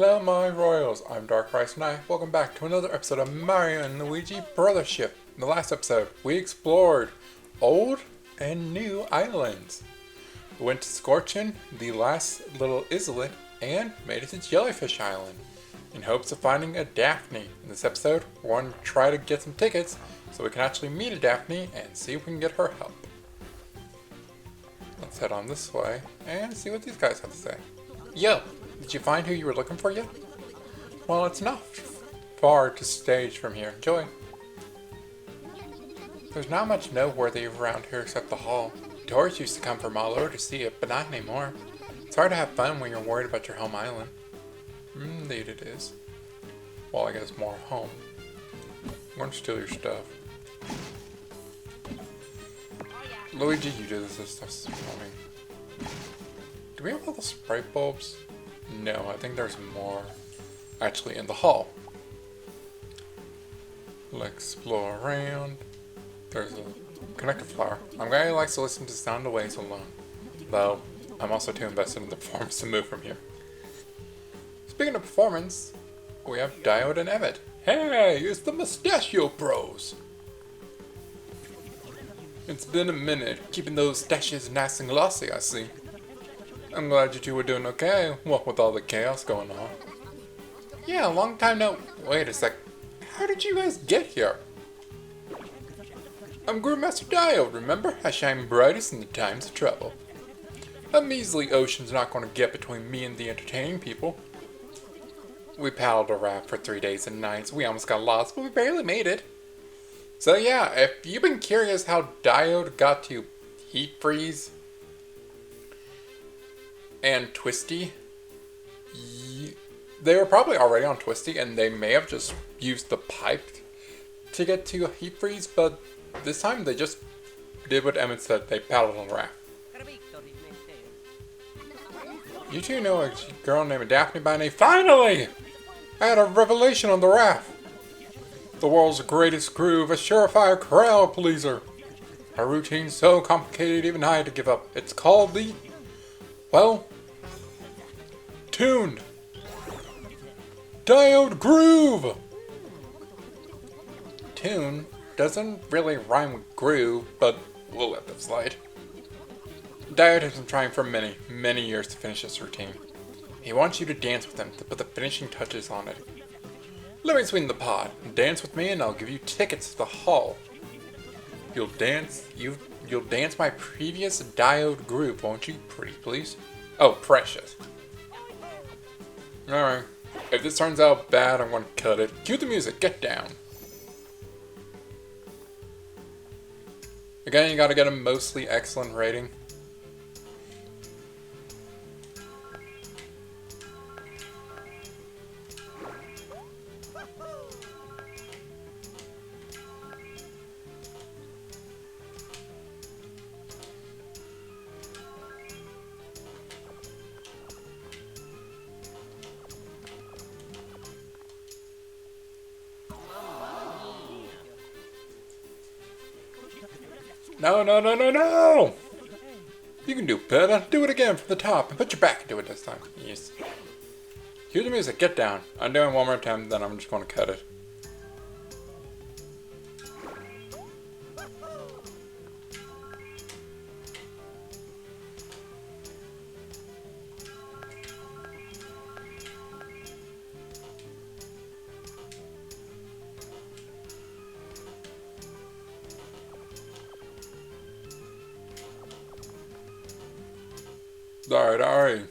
Hello my royals, I'm DarkriseKnight. Welcome back to another episode of Mario and Luigi Brothership. In the last episode, we explored old and new islands. We went to Scorchin, the last little islet, and made it to Jellyfish Island in hopes of finding Adaphne. In this episode, we're going to try to get some tickets so we can actually meet Adaphne and see if we can get her help. Let's head on this way and see what these guys have to say. Yo! Did you find who you were looking for yet? Well, it's not far to stage from here. Enjoy. There's not much noteworthy around here except the hall. Tourists used to come from all over to see it, but not anymore. It's hard to have fun when you're worried about your home island. Indeed it is. Well, I guess more home. I'm going to steal your stuff. Luigi, you do this stuff for me. Do we have all the sprite bulbs? No, I think there's more actually in the hall. Let's explore around. There's a connector flower. I'm guy who likes to listen to sound of waves alone. Though, I'm also too invested in the performance to move from here. Speaking of performance, we have Dyode and Emmett. Hey, it's the Mustachio Bros! It's been a minute, keeping those stashes nice and glossy, I see. I'm glad you two were doing okay, what with all the chaos going on. Yeah, long time no... Wait a sec. How did you guys get here? I'm Grandmaster Dyode, remember? I shine brightest in the times of trouble. A measly ocean's not going to get between me and the entertaining people. We paddled a raft for 3 days and nights. We almost got lost, but we barely made it. So yeah, if you've been curious how Dyode got to heat freeze and Twisty, they were probably already on Twisty and they may have just used the pipe to get to heat freeze, but this time they just did what Emmett said, they paddled on the raft. You two know a girl named Adaphne by name? Finally! I had a revelation on the raft. The world's greatest groove, a surefire crowd pleaser. A routine so complicated even I had to give up. It's called the... well... tuned. Dyode Groove! Tune doesn't really rhyme with groove, but we'll let that slide. Dyode has been trying for many, many years to finish this routine. He wants you to dance with him to put the finishing touches on it. Let me swing the pot. Dance with me and I'll give you tickets to the hall. You'll dance my previous Dyode Groove, won't you? Pretty please. Oh, precious. Alright. If this turns out bad, I'm going to cut it. Cue the music. Get down. Again, you gotta get a mostly excellent rating. No, no, no, no, no! You can do better. Do it again from the top and put your back into it this time. Yes. Cue the music. Get down. I'm doing one more attempt, then I'm just going to cut it. Alright.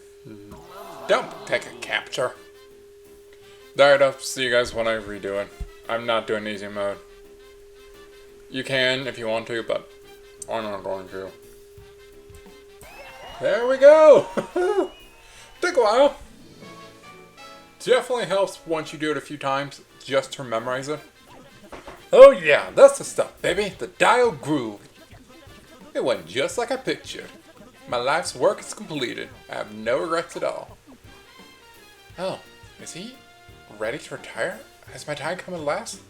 Don't take a capture. Alright, I'll see you guys when I redo it. I'm not doing easy mode. You can if you want to, but I'm not going to. There we go! Took a while. Definitely helps once you do it a few times, just to memorize it. Oh yeah, that's the stuff, baby. The Dyode Groove. It went just like I pictured. My life's work is completed. I have no regrets at all. Oh, is he ready to retire? Has my time come at last?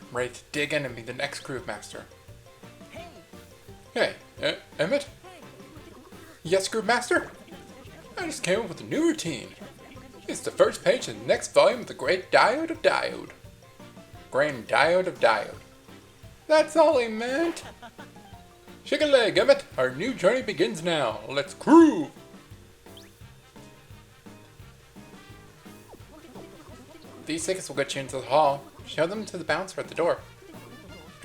I'm ready to dig in and be the next Groove Master. Hey, Emmett? Yes, Groove Master? I just came up with a new routine. It's the first page in the next volume of the Great Dyode of Dyode. Grand Dyode of Dyode. That's all he meant. Shake a leg, Emmett. Our new journey begins now. Let's groove. These tickets will get you into the hall. Show them to the bouncer at the door.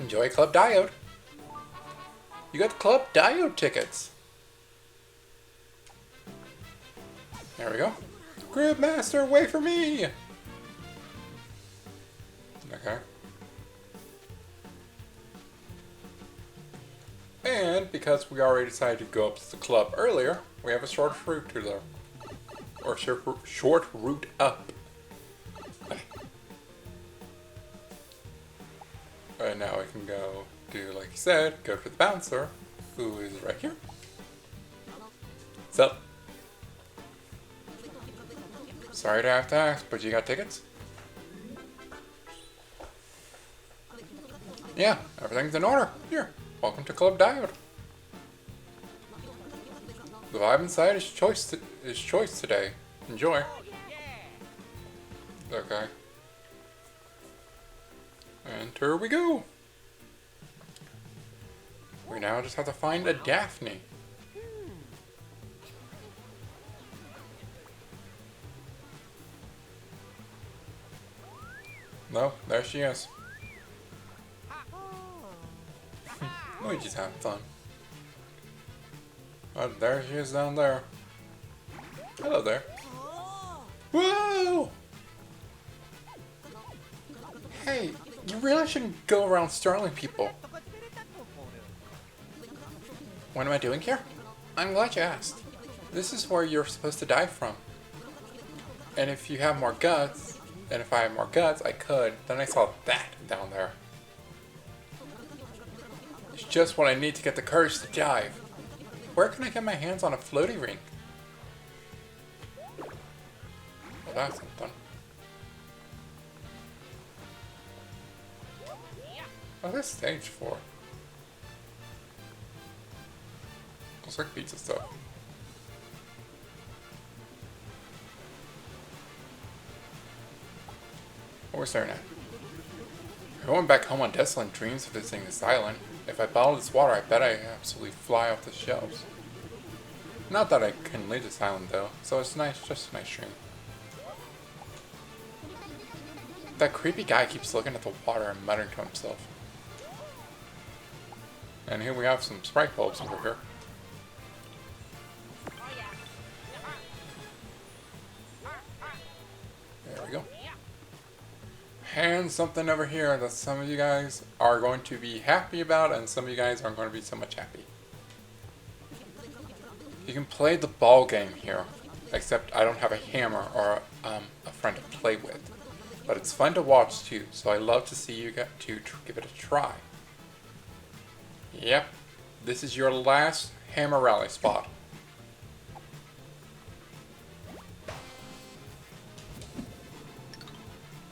Enjoy Club Dyode. You got the Club Dyode tickets. There we go. Grid Master, wait for me! Okay. And because we already decided to go up to the club earlier, we have a short route to there. Or short route up. And now we can go do, like you said, go to the bouncer, who is right here. What's up? Sorry to have to ask, but you got tickets? Yeah, everything's in order. Here, welcome to Club Dyode. The vibe inside is choice today. Enjoy. Okay. And here we go. We now just have to find Adaphne. No, there she is. Luigi's having fun. Oh, there she is down there. Hello there. Whoa! Hey, you really shouldn't go around startling people. What am I doing here? I'm glad you asked. This is where you're supposed to die from. And if you have more guts, and if I had more guts, I could. Then I saw that down there. It's just what I need to get the courage to dive. Where can I get my hands on a floaty rink? Well, that's something. What's this stage for? Looks like pizza stuff. What are we staring at? I'm going back home on desolate dreams of visiting this island. If I bottle this water, I bet I absolutely fly off the shelves. Not that I can leave this island though, so it's nice, just a nice dream. That creepy guy keeps looking at the water and muttering to himself. And here we have some Sprite bulbs over here. There we go. And something over here that some of you guys are going to be happy about and some of you guys aren't going to be so much happy. You can play the ball game here, except I don't have a hammer or a friend to play with. But it's fun to watch too, so I love to see you get to give it a try. Yep, this is your last hammer rally spot.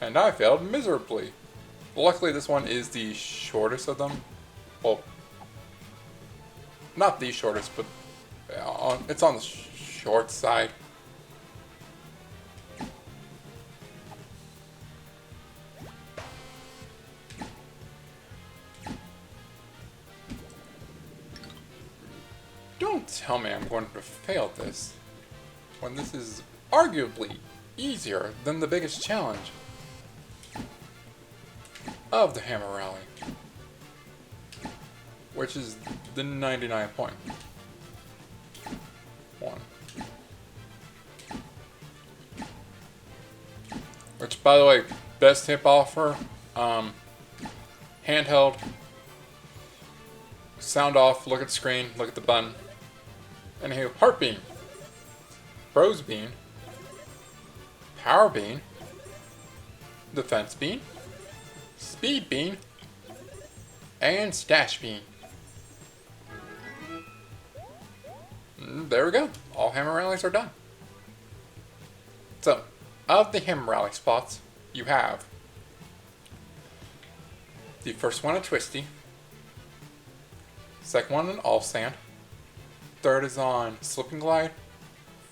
And I failed miserably. Luckily this one is the shortest of them. Well, not the shortest, but it's on the short side. Don't tell me I'm going to fail this, when this is arguably easier than the biggest challenge of the Hammer Rally, which is the 99.1. Which, by the way, best tip offer, handheld, sound off, look at the screen, look at the button. Anywho, Heart Beam, Bros Beam, Power Beam, Defense Beam, Speed Beam, and Stash Beam. There we go. All Hammer Rallies are done. So, of the Hammer Rally spots, you have the first one at Twisty, second one in All Sand, third is on Slip and Glide,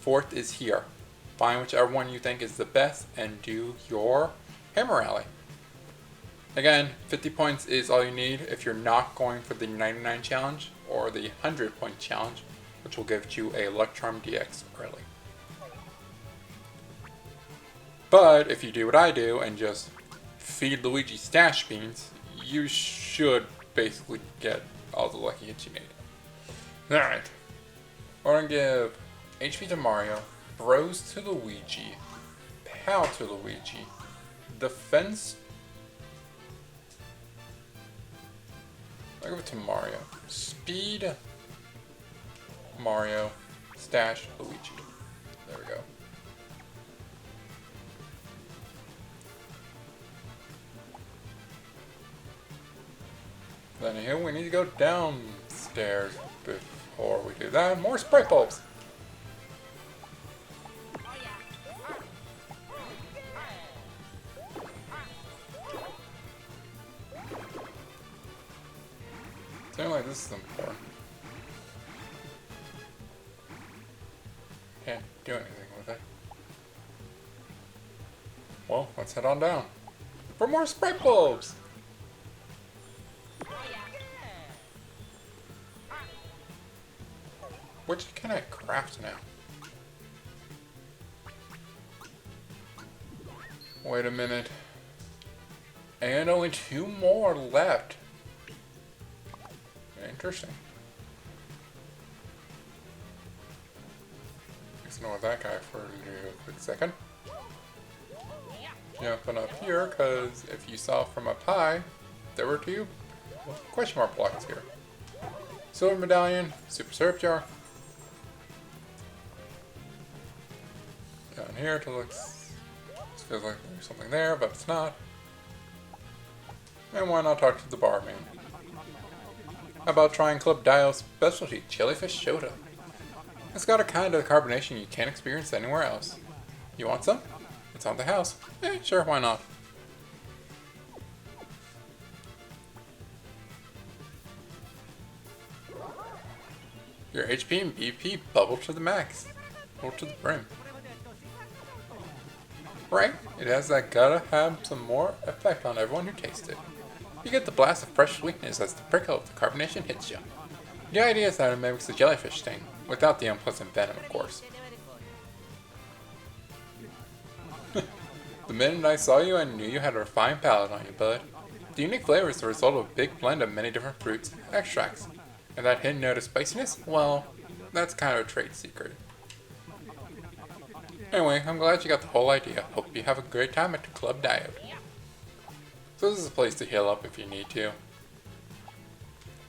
fourth is here. find whichever one you think is the best and do your hammer rally. Again, 50 points is all you need if you're not going for the 99 challenge or the 100 point challenge, which will give you a Luck Charm DX early. But if you do what I do and just feed Luigi stash beans, you should basically get all the lucky hits you need. Alright. We're gonna give HP to Mario, Bros to Luigi, Pal to Luigi, Defense. I'll give it to Mario. Speed, Mario, Stash, Luigi. There we go. Then here we need to go downstairs before we do that. More Sprite Bulbs! Something like this is important. Can't do anything with it. Well, let's head on down for more Sprite Bulbs! Which can I craft now? Wait a minute. And only 2 more left. Interesting. Ignore that guy for a quick second. Jumping up here, because if you saw from up high, there were 2 question mark blocks here. Silver Medallion, Super Syrup Jar. Down here, it looks, feels like there's something there, but it's not. And why not talk to the barman? How about trying Club Diode's specialty, Jellyfish Soda? It's got a kind of carbonation you can't experience anywhere else. You want some? It's on the house. Sure, why not? Your HP and BP bubble to the max. Or to the brim. Right, it has that gotta have some more effect on everyone who tastes it. You get the blast of fresh sweetness as the prickle of the carbonation hits you. The idea is that it mimics the jellyfish sting, without the unpleasant venom, of course. The minute I saw you, I knew you had a refined palate on you, bud. The unique flavor is the result of a big blend of many different fruits and extracts. And that hidden note of spiciness, well, that's kind of a trade secret. Anyway, I'm glad you got the whole idea. Hope you have a great time at the Club Diode. So this is a place to heal up if you need to.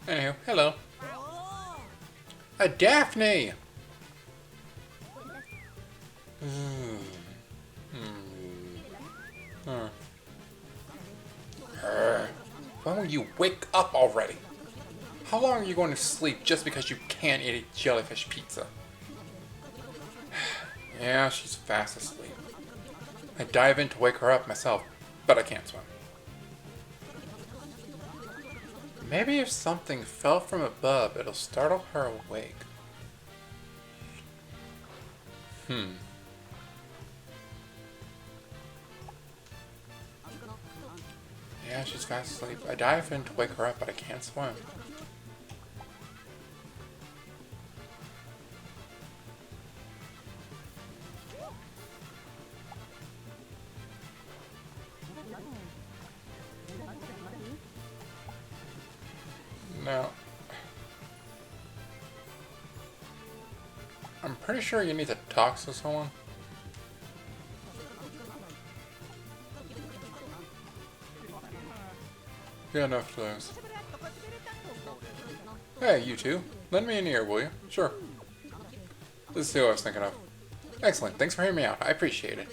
Anywho, hello. Adaphne! When will you wake up already? How long are you going to sleep just because you can't eat a jellyfish pizza? Yeah, she's fast asleep. I dive in to wake her up myself, but I can't swim. Maybe if something fell from above, it'll startle her awake. Yeah, she's fast asleep. I dive in to wake her up, but I can't swim. Now, I'm pretty sure you need to talk to someone. Got enough of those. Hey, you two. Lend me an ear, will you? Sure. This is who I was thinking of. Excellent. Thanks for hearing me out. I appreciate it.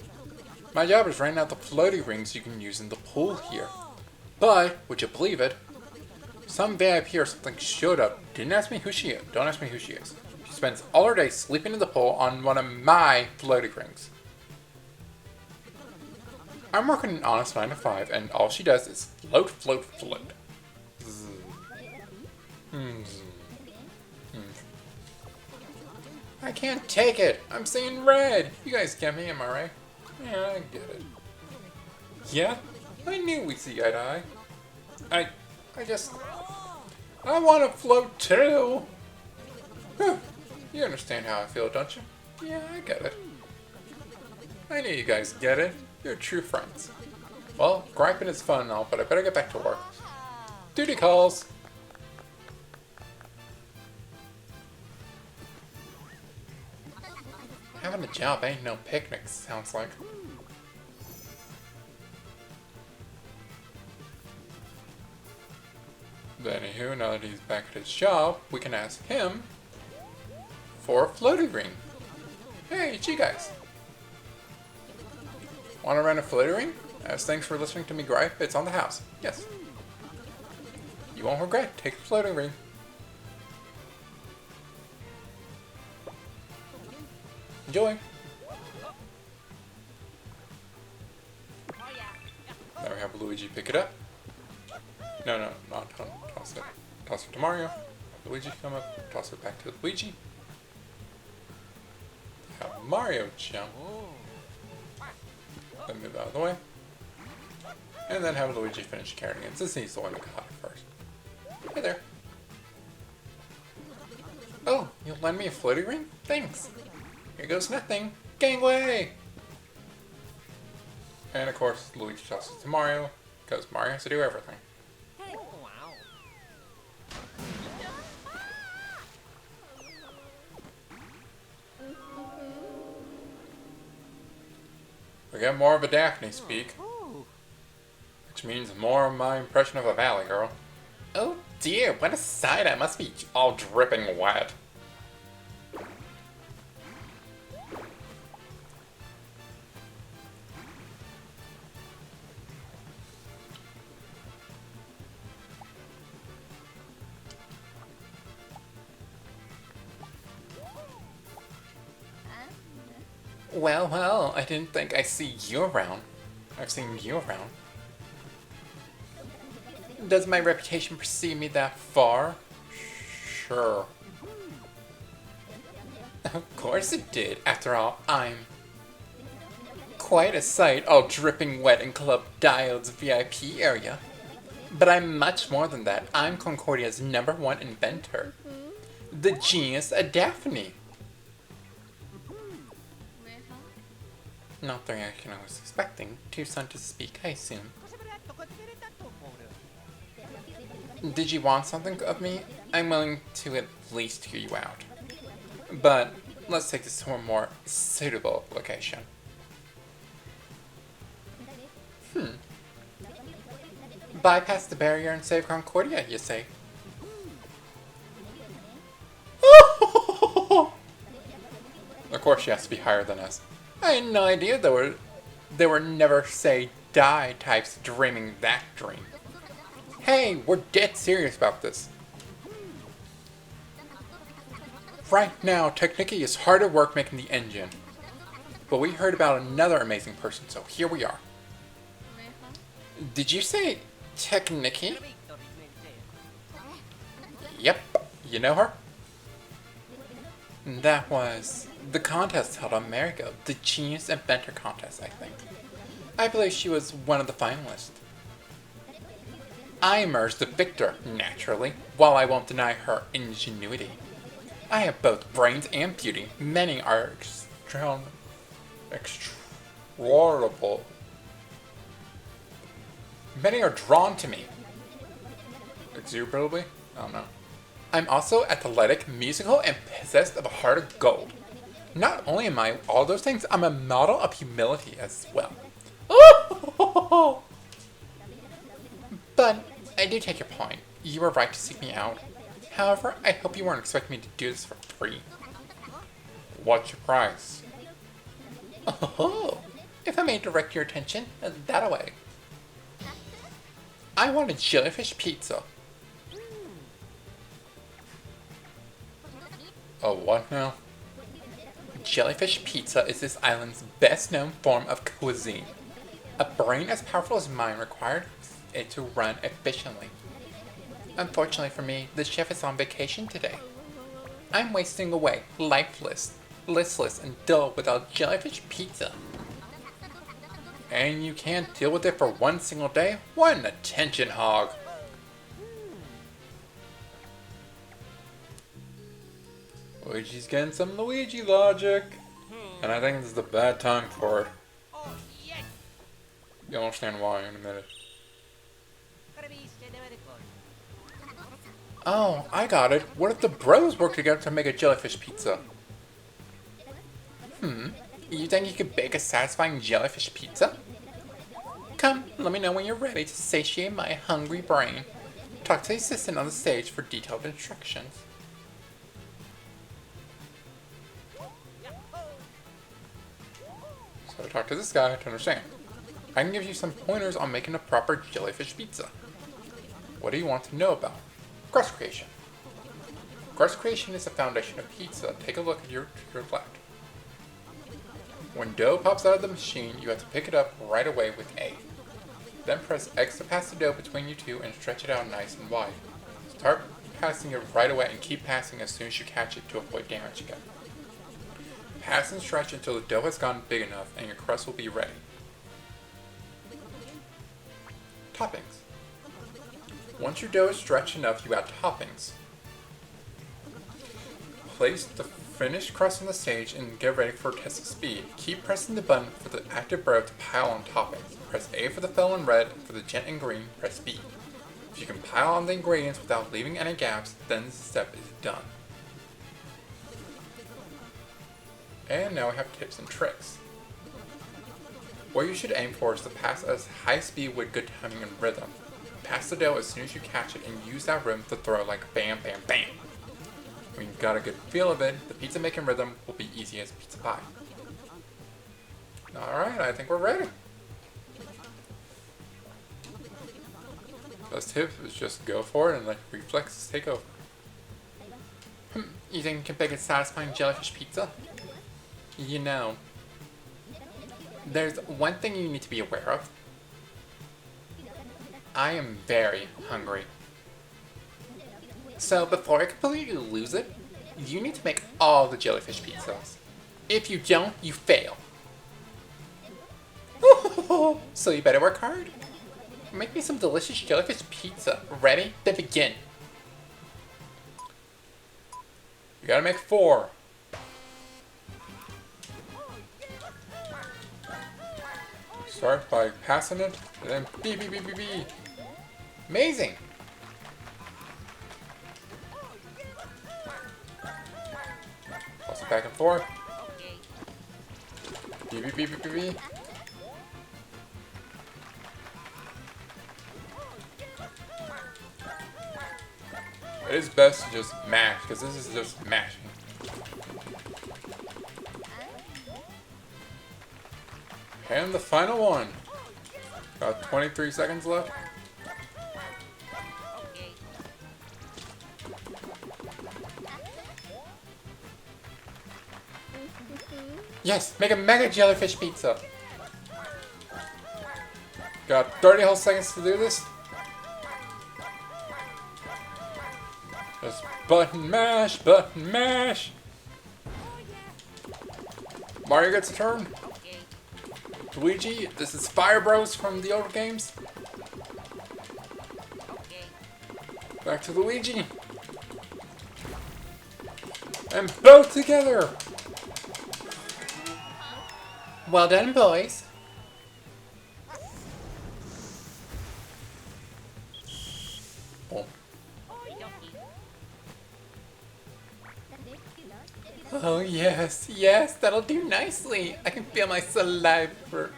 My job is renting out the floaty rings you can use in the pool here. But, would you believe it? Some VIP or something showed up. Didn't ask me who she is. Don't ask me who she is. She spends all her day sleeping in the pool on one of my floaty rings. I'm working an honest 9 to 5, and all she does is float, float, float. I can't take it. I'm seeing red. You guys get me, am I right? Yeah, I get it. Yeah? I knew we'd see eye to eye. I want to float too. You understand how I feel, don't you? Yeah, I get it. I knew you guys get it. You're true friends. Well, griping is fun and all, but I better get back to work. Duty calls. Having a job ain't no picnic, sounds like. But anywho, now that he's back at his job, we can ask him for a floating ring. Hey, it's you guys. Want to rent a floating ring? As thanks for listening to me gripe, it's on the house. Yes. You won't regret. Take the floating ring. Enjoy. Now we have Luigi pick it up. No, not toss it. Toss it to Mario. Luigi come up, toss it back to Luigi. Have Mario jump. Then move out of the way. And then have Luigi finish carrying it, since he's the one who caught it first. Hey there. Oh, you'll lend me a floating ring? Thanks. Here goes nothing. Gangway! And of course, Luigi tosses it to Mario, because Mario has to do everything. We get more of Adaphne speak, which means more of my impression of a valley girl. Oh dear, what a sight! I must be all dripping wet. Well, I didn't think I'd see you around. I've seen you around. Does my reputation precede me that far? Sure. Of course it did. After all, I'm quite a sight, all dripping wet in Club Diode's VIP area. But I'm much more than that. I'm Concordia's #1 inventor. The genius Adaphne. Not the reaction I was expecting. Too sudden to speak, I assume. Did you want something of me? I'm willing to at least hear you out. But let's take this to a more suitable location. Bypass the barrier and save Concordia, you say? Of course she has to be higher than us. I had no idea there were never say die types dreaming that dream. Hey, we're dead serious about this. Right now, Technicky is hard at work making the engine. But we heard about another amazing person, so here we are. Did you say Technicky? Yep, you know her? That was the contest held on Marigo, the Genius Inventor Contest, I think. I believe she was one of the finalists. I emerged the victor, naturally, while I won't deny her ingenuity. I have both brains and beauty. Many are extraordinable. Many are drawn to me. Exuberantly? I don't know. I'm also athletic, musical, and possessed of a heart of gold. Not only am I all those things, I'm a model of humility as well. But I do take your point. You were right to seek me out. However, I hope you weren't expecting me to do this for free. What's your price? If I may direct your attention that way. I want a jellyfish pizza. Oh, what now? Jellyfish pizza is this island's best-known form of cuisine. A brain as powerful as mine required it to run efficiently. Unfortunately for me, the chef is on vacation today. I'm wasting away, lifeless, listless and dull without jellyfish pizza. And you can't deal with it for one single day? What an attention hog. Luigi's getting some Luigi logic. And I think this is the bad time for it. You'll understand why in a minute. Oh, I got it. What if the brothers work together to make a jellyfish pizza? You think you could bake a satisfying jellyfish pizza? Come, let me know when you're ready to satiate my hungry brain. Talk to the assistant on the stage for detailed instructions. So talk to this guy to understand. I can give you some pointers on making a proper jellyfish pizza. What do you want to know about? Crust creation. Crust creation is the foundation of pizza. Take a look at your left. When dough pops out of the machine, you have to pick it up right away with A. Then press X to pass the dough between you two and stretch it out nice and wide. Start passing it right away and keep passing as soon as you catch it to avoid damage again. Pass and stretch until the dough has gotten big enough and your crust will be ready. Toppings. Once your dough is stretched enough, you add toppings. Place the finished crust on the stage and get ready for a test of speed. Keep pressing the button for the active bro to pile on toppings. Press A for the fill in red, and for the gent in green, press B. If you can pile on the ingredients without leaving any gaps, then this step is done. And now we have tips and tricks. What you should aim for is to pass at high speed with good timing and rhythm. Pass the dough as soon as you catch it and use that rhythm to throw like bam, bam, bam. When you've got a good feel of it, the pizza making rhythm will be easy as pizza pie. Alright, I think we're ready. Best tip is just go for it and let reflexes take over. You think you can bake a satisfying jellyfish pizza? You know, there's one thing you need to be aware of. I am very hungry. So before I completely lose it, you need to make all the jellyfish pizzas. If you don't, you fail. So you better work hard. Make me some delicious jellyfish pizza. Ready? Then begin. You gotta make 4. Start by passing it, and then beep, beep, beep, beep, beep. Amazing! Toss it back and forth. Beep, beep, beep, beep, beep, beep. It is best to just mash, because this is just mashing. And the final one. About 23 seconds left. Yes, make a mega jellyfish pizza. Got 30 whole seconds to do this. Just button mash, button mash. Mario gets a turn. Luigi, this is Fire Bros from the old games. Back to Luigi. And both together. Well done, boys. Boom. Oh yes, yes, that'll do nicely. I can feel my salivary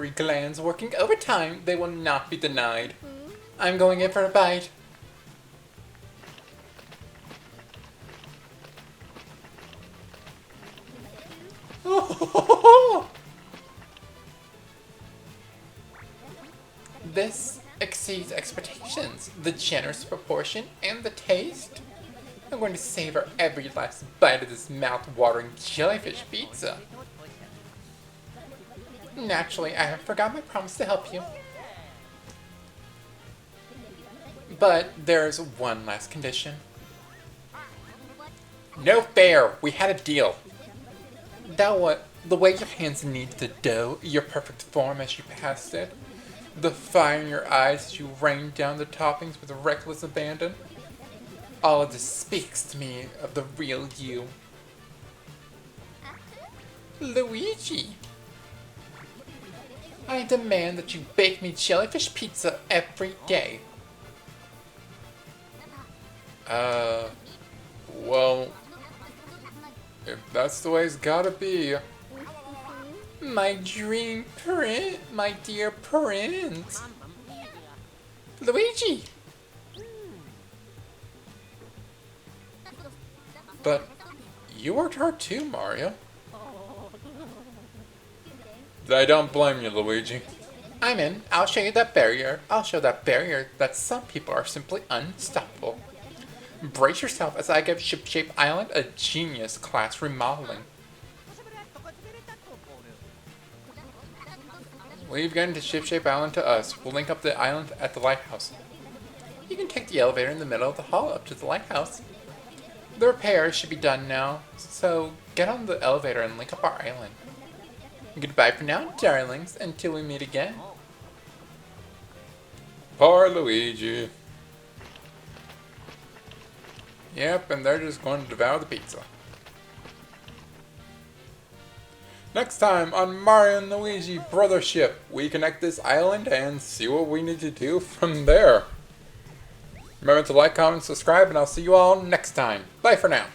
glands working overtime. They will not be denied. I'm going in for a bite. This exceeds expectations. The generous proportion and the taste. I'm going to savor every last bite of this mouth-watering jellyfish pizza. Naturally, I have forgot my promise to help you. But there's one last condition. No fair. We had a deal. That what? The way your hands knead the dough, your perfect form as you passed it, the fire in your eyes as you rained down the toppings with reckless abandon. All of this speaks to me of the real you. Luigi! I demand that you bake me jellyfish pizza every day. Well, if that's the way it's gotta be. My dream my dear prince. Luigi! But you worked hard too, Mario. I don't blame you, Luigi. I'm in. I'll show you that barrier. I'll show that barrier that some people are simply unstoppable. Brace yourself as I give Shipshape Island a genius class remodeling. Leave getting to Shipshape Island to us. We'll link up the island at the lighthouse. You can take the elevator in the middle of the hall up to the lighthouse. The repairs should be done now, so get on the elevator and link up our island. Goodbye for now, darlings, until we meet again. Poor Luigi. Yep, and they're just going to devour the pizza. Next time on Mario and Luigi Brothership, we connect this island and see what we need to do from there. Remember to like, comment, subscribe, and I'll see you all next time. Bye for now.